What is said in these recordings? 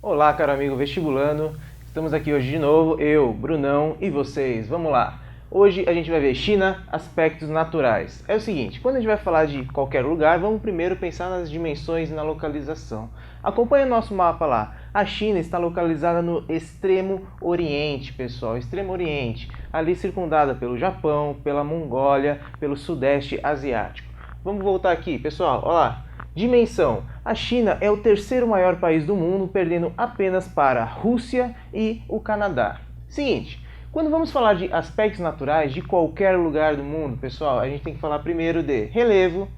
Olá, caro amigo vestibulando, estamos aqui hoje de novo, eu, Brunão e vocês, vamos lá. Hoje a gente vai ver China, aspectos naturais. É o seguinte, quando a gente vai falar de qualquer lugar, vamos primeiro pensar nas dimensões e na localização. Acompanhe o nosso mapa lá. A China está localizada no extremo oriente, pessoal, extremo oriente, ali circundada pelo Japão, pela Mongólia, pelo sudeste asiático. Vamos voltar aqui, pessoal, olha lá. Dimensão. A China é o terceiro maior país do mundo, perdendo apenas para a Rússia e o Canadá. Seguinte, quando vamos falar de aspectos naturais de qualquer lugar do mundo, pessoal, a gente tem que falar primeiro de relevo,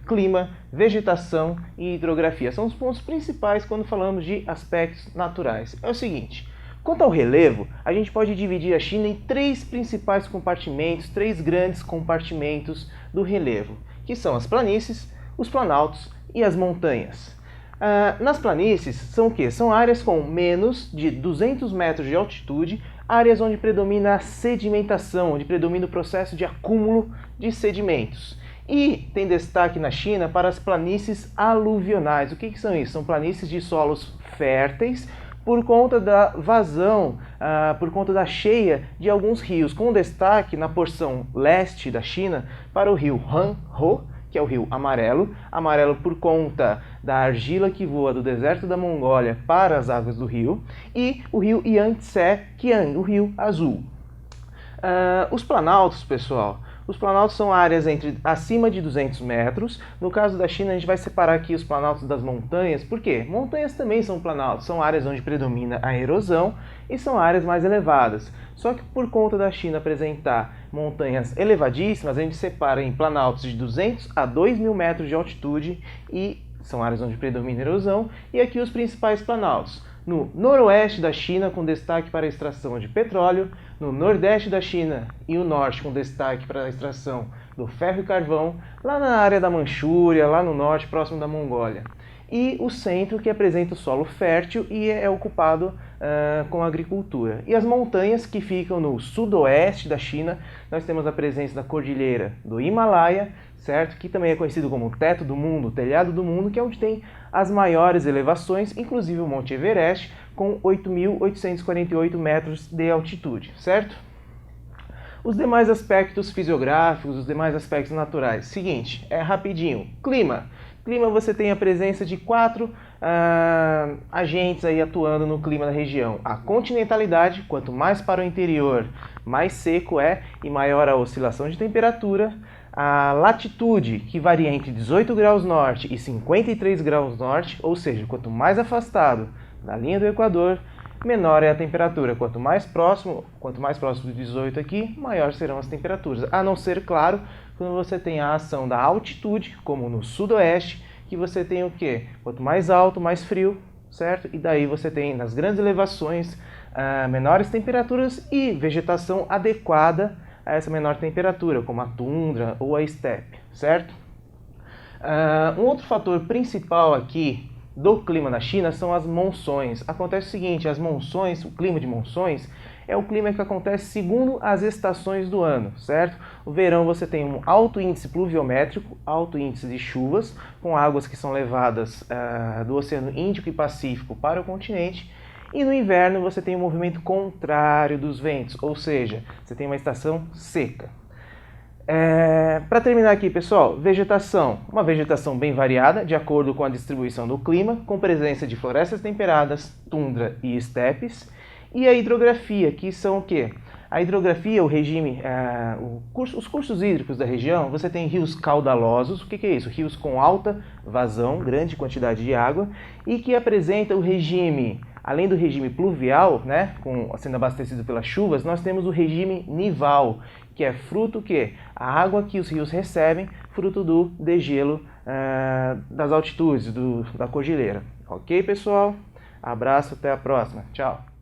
clima, vegetação e hidrografia. São os pontos principais quando falamos de aspectos naturais. É o seguinte, quanto ao relevo, a gente pode dividir a China em três principais compartimentos, três grandes compartimentos do relevo, que são as planícies, os planaltos e as montanhas. Nas planícies são o quê? São áreas com menos de 200 metros de altitude, áreas onde predomina a sedimentação, onde predomina o processo de acúmulo de sedimentos. E tem destaque na China para as planícies aluvionais. O que são isso? São planícies de solos férteis por conta da vazão, por conta da cheia de alguns rios, com destaque na porção leste da China para o rio Han-ho, que é o rio amarelo por conta da argila que voa do deserto da Mongólia para as águas do rio, e o rio Yangtze-Kiang, o rio azul. Os planaltos, pessoal, os planaltos são áreas acima de 200 metros. No caso da China, a gente vai separar aqui os planaltos das montanhas. Por quê? Montanhas também são planaltos, são áreas onde predomina a erosão e são áreas mais elevadas. Só que por conta da China apresentar montanhas elevadíssimas, a gente separa em planaltos de 200 a 2.000 metros de altitude e são áreas onde predomina a erosão. E aqui os principais planaltos. No noroeste da China, com destaque para a extração de petróleo, no nordeste da China e o norte, com destaque para a extração do ferro e carvão, lá na área da Manchúria, lá no norte, próximo da Mongólia. E o centro, que apresenta o solo fértil e é ocupado com agricultura. E as montanhas, que ficam no sudoeste da China, nós temos a presença da cordilheira do Himalaia, certo? Que também é conhecido como teto do mundo, telhado do mundo, que é onde tem as maiores elevações, inclusive o Monte Everest, com 8.848 metros de altitude, certo? Os demais aspectos fisiográficos, os demais aspectos naturais. Seguinte, é rapidinho. Clima. Clima, você tem a presença de 4 agentes aí atuando no clima da região. A continentalidade, quanto mais para o interior, mais seco é e maior a oscilação de temperatura. A latitude, que varia entre 18 graus norte e 53 graus norte, ou seja, quanto mais afastado da linha do Equador, menor é a temperatura. Quanto mais próximo do 18 aqui, maior serão as temperaturas. A não ser, claro, quando você tem a ação da altitude, como no sudoeste, que você tem o quê? Quanto mais alto, mais frio, certo? E daí você tem, nas grandes elevações, menores temperaturas e vegetação adequada a essa menor temperatura, como a tundra ou a estepe, certo? Um outro fator principal aqui do clima na China são as monções. Acontece o seguinte, as monções, o clima de monções, é o clima que acontece segundo as estações do ano, certo? No verão você tem um alto índice pluviométrico, alto índice de chuvas, com águas que são levadas do Oceano Índico e Pacífico para o continente. E no inverno você tem um movimento contrário dos ventos, ou seja, você tem uma estação seca. Para terminar aqui, pessoal, vegetação. Uma vegetação bem variada, de acordo com a distribuição do clima, com presença de florestas temperadas, tundra e estepes. E a hidrografia, que são o quê? A hidrografia, o regime, os cursos hídricos da região, você tem rios caudalosos. O que é isso? Rios com alta vazão, grande quantidade de água, e que apresenta o regime, além do regime pluvial, né, sendo abastecido pelas chuvas, nós temos o regime nival, que é fruto que a água que os rios recebem, fruto do degelo das altitudes, da cordilheira. Ok, pessoal? Abraço, até a próxima. Tchau!